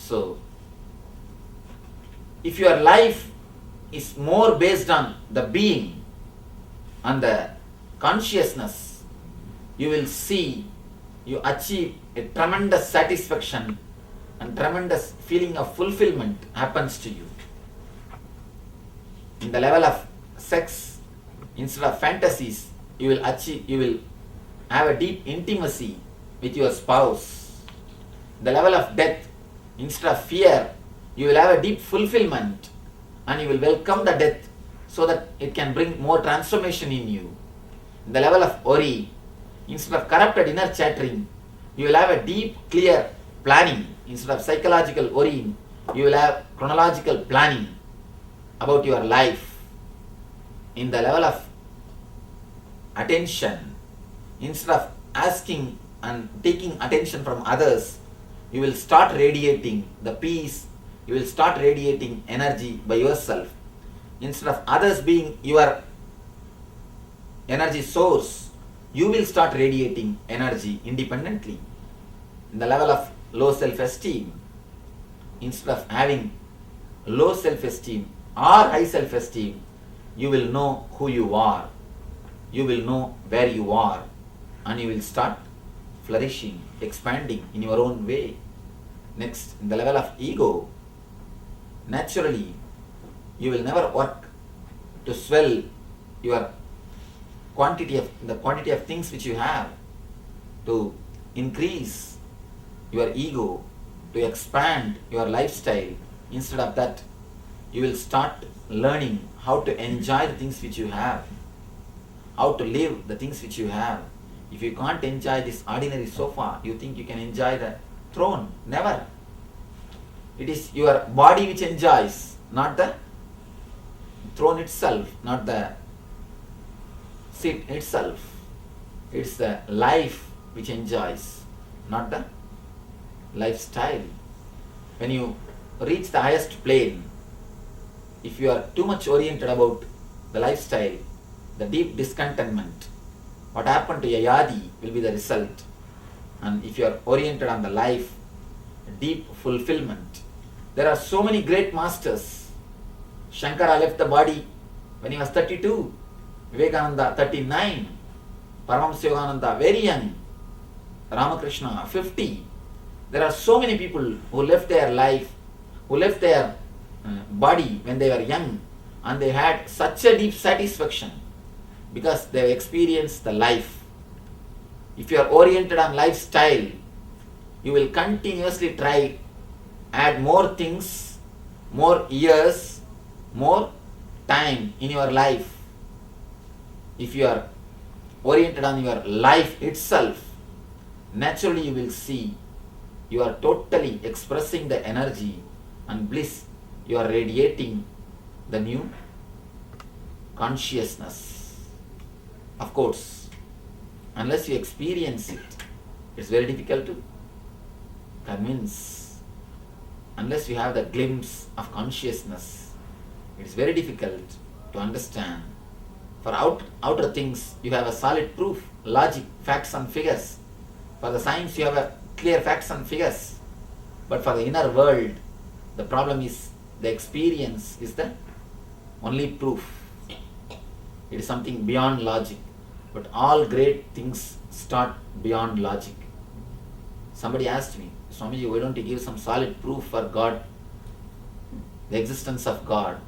So, if your life is more based on the being and the consciousness, you will see you achieve a tremendous satisfaction and tremendous feeling of fulfillment happens to you. In the level of sex, instead of fantasies, you will have a deep intimacy with your spouse. The level of death, instead of fear, you will have a deep fulfillment and you will welcome the death so that it can bring more transformation in you. The level of worry, instead of corrupted inner chattering, you will have a deep, clear planning. Instead of psychological worrying, you will have chronological planning about your life. In the level of attention, instead of asking and taking attention from others, you will start radiating the peace, you will start radiating energy by yourself. Instead of others being your energy source, you will start radiating energy independently. In the level of low self-esteem, instead of having low self-esteem or high self-esteem, you will know who you are, you will know where you are, and you will start flourishing, expanding in your own way. Next, in the level of ego, naturally, you will never work to swell your quantity of things which you have, to increase your ego, to expand your lifestyle. Instead of that, you will start learning how to enjoy the things which you have, how to live the things which you have. If you can't enjoy this ordinary sofa, you think you can enjoy the throne? Never. It is your body which enjoys, not the throne itself, not the seat itself. It's the life which enjoys, not the lifestyle. When you reach the highest plane, if you are too much oriented about the lifestyle, the deep discontentment, what happened to Yayadi will be the result. And if you are oriented on the life, deep fulfillment. There are so many great masters. Shankara left the body when he was 32, Vivekananda 39, Paramashiva very young, Ramakrishna 50. There are so many people who left their life, who left their body when they were young, and they had such a deep satisfaction because they have experienced the life. If you are oriented on lifestyle, you will continuously try add more things, more years, more time in your life. If you are oriented on your life itself, naturally you will see you are totally expressing the energy and bliss. You are radiating the new consciousness. Of course, unless you experience it, it's very difficult to convince. Unless you have the glimpse of consciousness, it is very difficult to understand. For outer things, you have a solid proof, logic, facts and figures. For the science, you have a clear facts and figures. But for the inner world, the problem is the experience is the only proof. It is something beyond logic. But all great things start beyond logic. Somebody asked me, Swamiji, why don't you give some solid proof for God, the existence of God?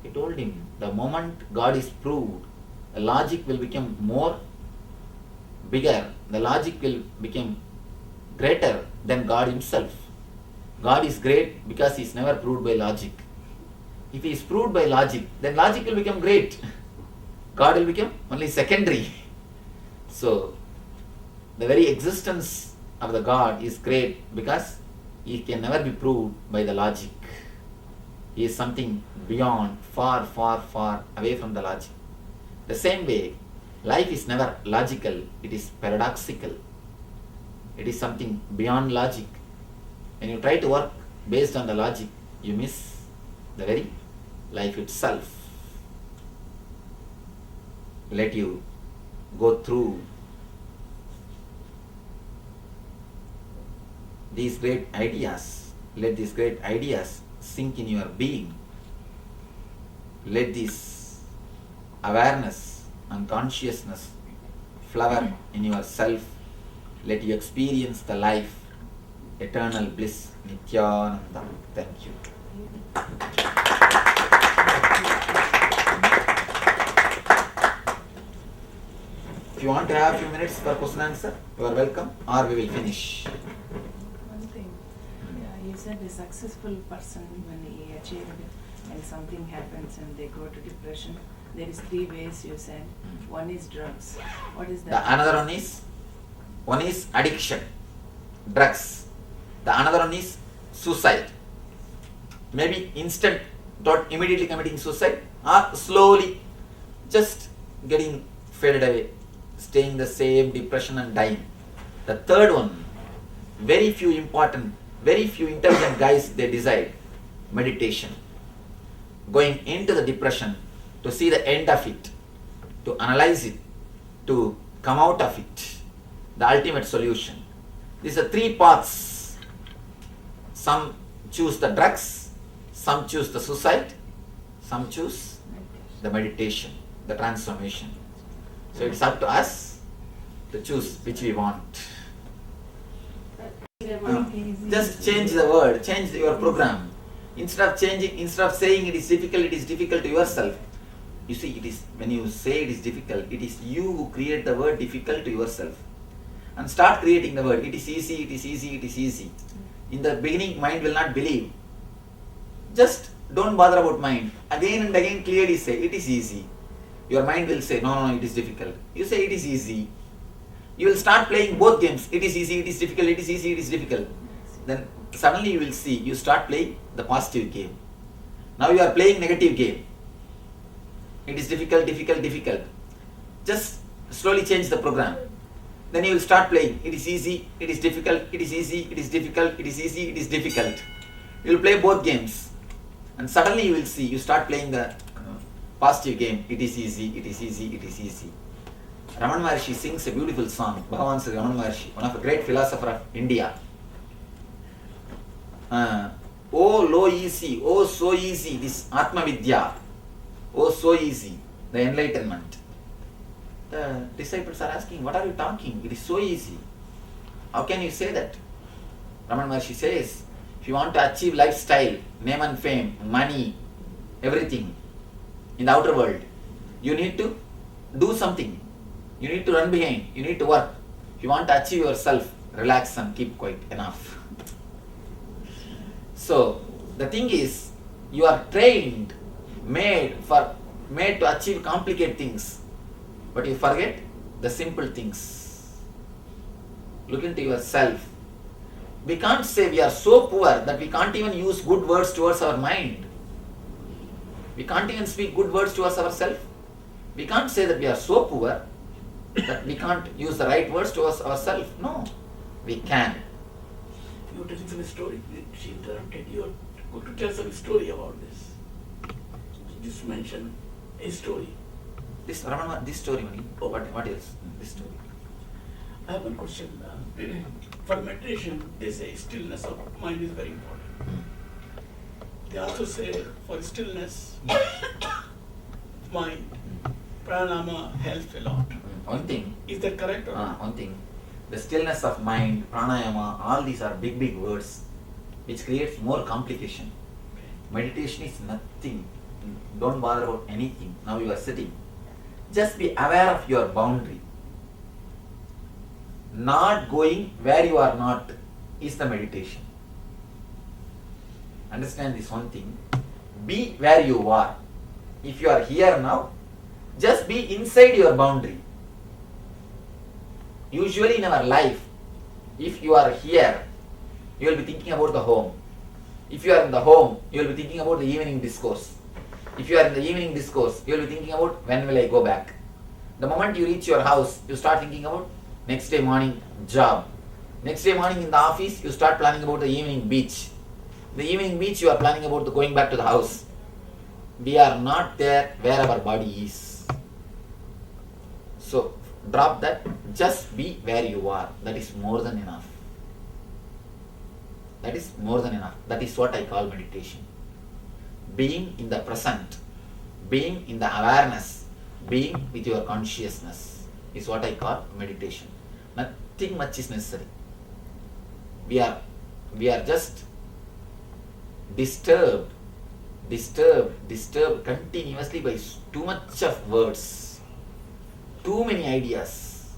I told him, the moment God is proved, the logic will become more bigger. The logic will become greater than God himself. God is great because he is never proved by logic. If he is proved by logic, then logic will become great. God will become only secondary. So, the very existence of the God is great because he can never be proved by the logic. He is something beyond, far, far, far away from the logic. The same way, life is never logical, it is paradoxical. It is something beyond logic. When you try to work based on the logic, you miss the very life itself. Let you go through these great ideas Let these great ideas sink in your being. Let this awareness and consciousness flower in yourself. Let you experience the life, eternal bliss, Nithyananda. Thank you. If you want to have a few minutes for question and answer, you are welcome, or we will finish. One thing, you said the successful person, when he achieved, when something happens and they go to depression, there is 3 ways you said. One is drugs. What is that? The another one is addiction, drugs. The another one is suicide. Maybe instant, not immediately committing suicide, or slowly just getting faded away, staying in the same depression and dying. The third one, very few intelligent guys, they decide meditation, going into the depression to see the end of it, to analyze it, to come out of it, the ultimate solution. These are 3 paths. Some choose the drugs, some choose the suicide, some choose the meditation, the transformation. So it's up to us to choose which we want. Just change the word, change your program. Instead of saying it is difficult to yourself. You see, it is when you say it is difficult, it is you who create the word difficult to yourself. And start creating the word, it is easy, it is easy, it is easy. In the beginning, mind will not believe. Just don't bother about mind. Again and again clearly say, it is easy. Your mind will say, no, it is difficult. You say, it is easy. You will start playing both games. It is easy, it is difficult, it is easy, it is difficult. Then suddenly you will see, you start playing the positive game. Now you are playing negative game. It is difficult, difficult, difficult. Just slowly change the program. Then you will start playing, it is easy, it is difficult, it is easy, it is difficult, it is easy, it is difficult. You will play both games. And suddenly you will see, you start playing the positive game, it is easy, it is easy, it is easy. Ramana Maharshi sings a beautiful song, Bhagavan Sri Ramana Maharshi, one of the great philosophers of India. Oh, low easy, oh so easy, this Atma Vidya, oh so easy, the enlightenment. The disciples are asking, what are you talking? It is so easy. How can you say that? Ramana Maharshi says, if you want to achieve lifestyle, name and fame, money, everything in the outer world, you need to do something. You need to run behind. You need to work. If you want to achieve yourself, relax and keep quiet. Enough. So, the thing is, you are trained, made to achieve complicated things. But you forget the simple things. Look into yourself. We can't say we are so poor that we can't even use good words towards our mind. We can't even speak good words towards ourselves. We can't say that we are so poor that we can't use the right words towards ourselves. No, we can. You were telling some story. She interrupted. You are going to tell some story about this. You just mentioned a story. This Ramana, this story only. Oh. What else? This story. I have one question. For meditation, they say stillness of mind is very important. They also say for stillness, mind, pranayama helps a lot. One thing. Is that correct or not? One thing. The stillness of mind, pranayama, all these are big, big words which creates more complication. Meditation is nothing. Don't bother about anything. Now you are sitting. Just be aware of your boundary. Not going where you are not is the meditation. Understand this one thing. Be where you are. If you are here now, just be inside your boundary. Usually in our life, if you are here, you will be thinking about the home. If you are in the home, you will be thinking about the evening discourse. If you are in the evening discourse, you will be thinking about when will I go back. The moment you reach your house, you start thinking about next day morning job. Next day morning in the office, you start planning about the evening beach. The evening beach, you are planning about the going back to the house. We are not there where our body is. So drop that, just be where you are. That is more than enough. That is more than enough. That is what I call meditation. Being in the present, being in the awareness, being with your consciousness is what I call meditation. Nothing much is necessary. We are just disturbed continuously by too much of words, too many ideas.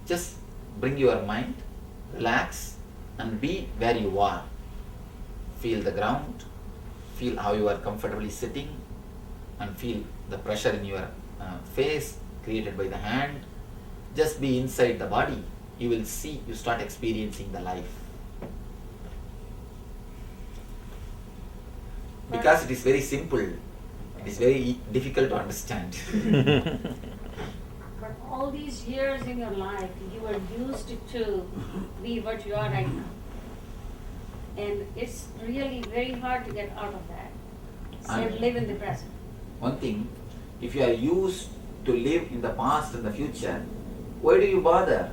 Just bring your mind, relax, and be where you are. Feel the ground, feel how you are comfortably sitting, and feel the pressure in your face created by the hand. Just be inside the body. You will see, you start experiencing the life. Because it is very simple, it is very difficult to understand. But all these years in your life, you were used to be what you are right now. And it's really very hard to get out of that. So live in the present. One thing, if you are used to live in the past and the future, why do you bother?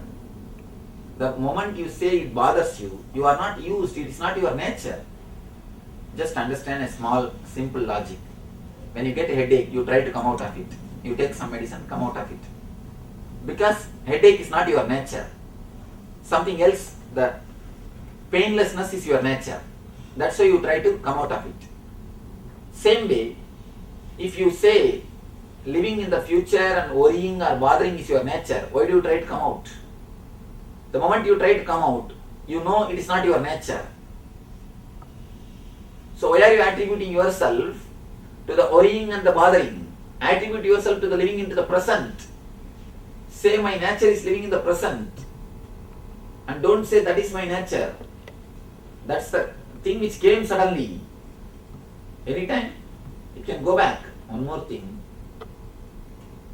The moment you say it bothers you, you are not used, it is not your nature. Just understand a small, simple logic. When you get a headache, you try to come out of it. You take some medicine, come out of it. Because headache is not your nature. Something else, the painlessness is your nature. That's why you try to come out of it. Same way, if you say living in the future and worrying or bothering is your nature, why do you try to come out? The moment you try to come out, you know it is not your nature. So why are you attributing yourself to the worrying and the bothering? Attribute yourself to the living into the present. Say my nature is living in the present. And don't say that is my nature. That's the thing which came suddenly. Anytime it can go back. One more thing.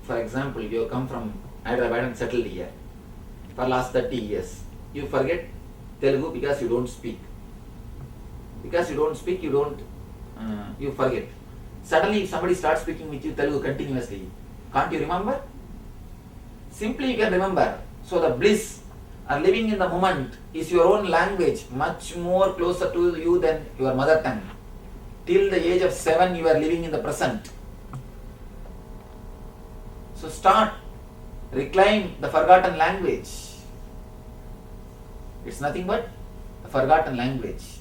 For example, you have come from Hyderabad and settled here. For last 30 years. You forget Telugu because you don't speak. Because you don't speak, you forget. Suddenly if somebody starts speaking with you Telugu continuously, can't you remember? Simply you can remember. So the bliss or living in the moment is your own language, much more closer to you than your mother tongue. Till the age of 7 you are living in the present. So start, reclaim the forgotten language. It's nothing but a forgotten language.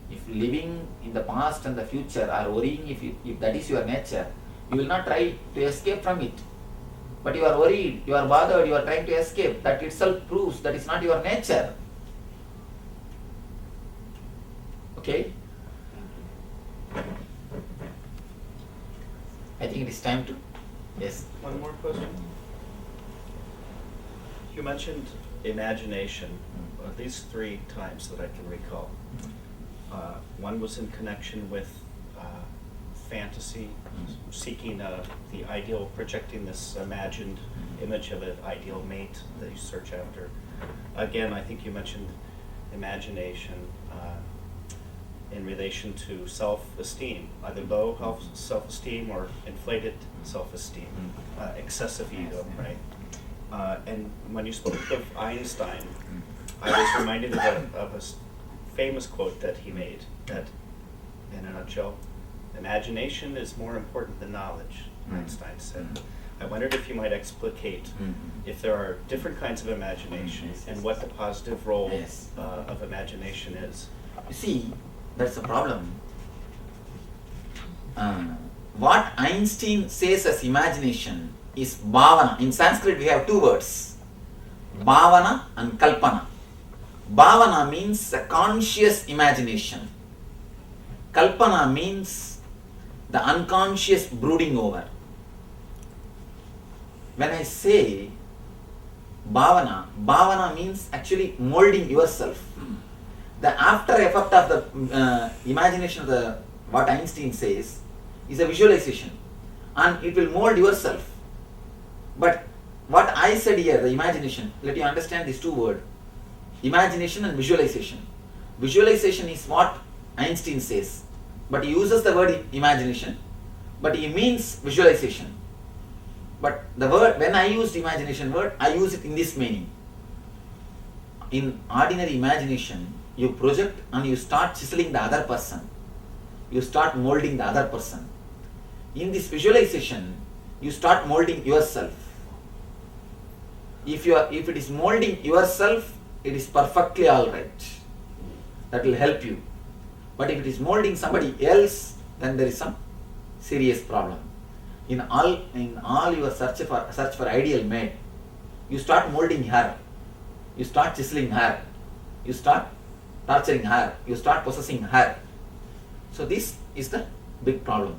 If living in the past and the future are worrying, if that is your nature, you will not try to escape from it. But you are worried, you are bothered, you are trying to escape. That itself proves that is not your nature. Okay? I think it is time to. Yes. One more question. You mentioned imagination at least 3 times that I can recall. One was in connection with fantasy, seeking the ideal, projecting this imagined image of an ideal mate that you search after. Again, I think you mentioned imagination in relation to self-esteem, either low self-esteem or inflated self-esteem, excessive ego, right? And when you spoke of Einstein, I was reminded of a famous quote that he made, that, in a nutshell, imagination is more important than knowledge, Einstein said. I wondered if you might explicate if there are different kinds of imagination and what the positive role of imagination is. You see, that's the problem. What Einstein says as imagination is bhavana. In Sanskrit we have 2 words, bhavana and kalpana. Bhavana means a conscious imagination. Kalpana means the unconscious brooding over. When I say bhavana means actually molding yourself. The after effect of the imagination of what Einstein says is a visualization, and it will mold yourself. But what I said here, the imagination, let you understand these 2 words. Imagination and visualization. Visualization is what Einstein says, but he uses the word imagination, but he means visualization. But the word, when I used imagination word, I use it in this meaning. In ordinary imagination, you project and you start chiseling the other person. You start molding the other person. In this visualization, you start molding yourself. If it is molding yourself, it is perfectly alright. That will help you. But if it is molding somebody else, then there is some serious problem. In all your search for ideal mate, you start molding her, you start chiseling her, you start torturing her, you start possessing her. So this is the big problem.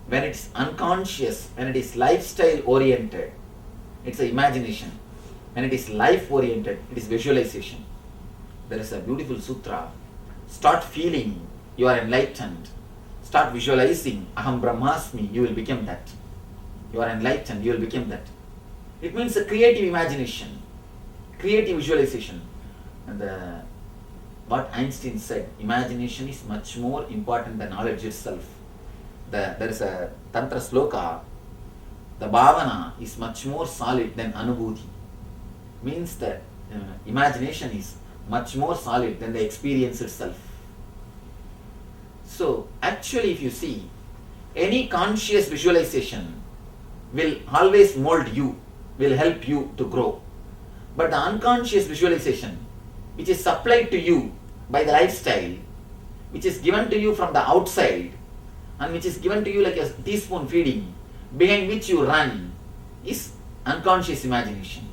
When it is unconscious, when it is lifestyle oriented, it's an imagination. When it is life oriented, it is visualization. There is a beautiful sutra. Start feeling you are enlightened. Start visualizing Aham Brahmasmi, you will become that. You are enlightened, you will become that. It means a creative imagination, creative visualization. And what Einstein said, imagination is much more important than knowledge itself. There is a Tantra sloka, the bhavana is much more solid than anubhuti. Means that imagination is much more solid than the experience itself. So actually, if you see, any conscious visualization will always mold you, will help you to grow. But the unconscious visualization, which is supplied to you by the lifestyle, which is given to you from the outside, and which is given to you like a teaspoon feeding, behind which you run, is unconscious imagination.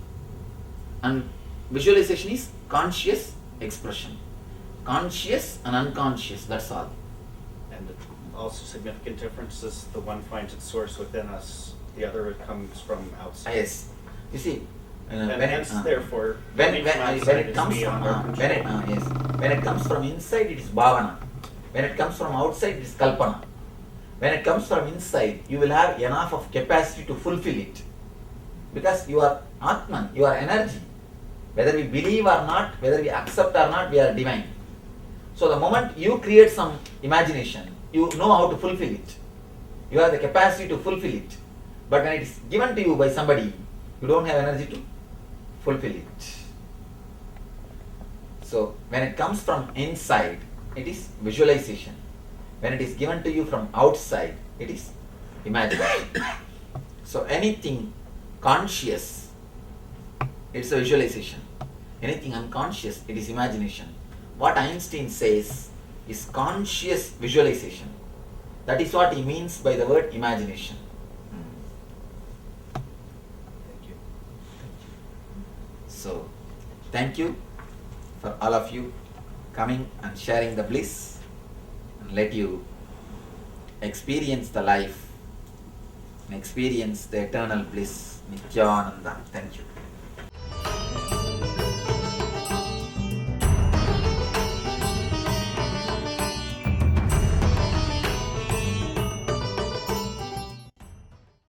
And visualization is conscious expression. Conscious and unconscious, that's all. And also significant difference is the one finds its source within us, the other comes from outside. Yes. You see, And hence, therefore, when coming it from outside comes is from beyond our control. when it comes from inside, it is bhavana. When it comes from outside, it is kalpana. When it comes from inside, you will have enough of capacity to fulfill it, because you are Atman, you are energy. Whether we believe or not, whether we accept or not, we are divine. So the moment you create some imagination, you know how to fulfill it. You have the capacity to fulfill it. But when it is given to you by somebody, you don't have energy to fulfill it. So when it comes from inside, it is visualization. When it is given to you from outside, it is imagination. So anything conscious, it's a visualization. Anything unconscious, it is imagination. What Einstein says is conscious visualization. That is what he means by the word imagination. Thank you. So, thank you for all of you coming and sharing the bliss, and let you experience the life and experience the eternal bliss. Nithyananda. Thank you.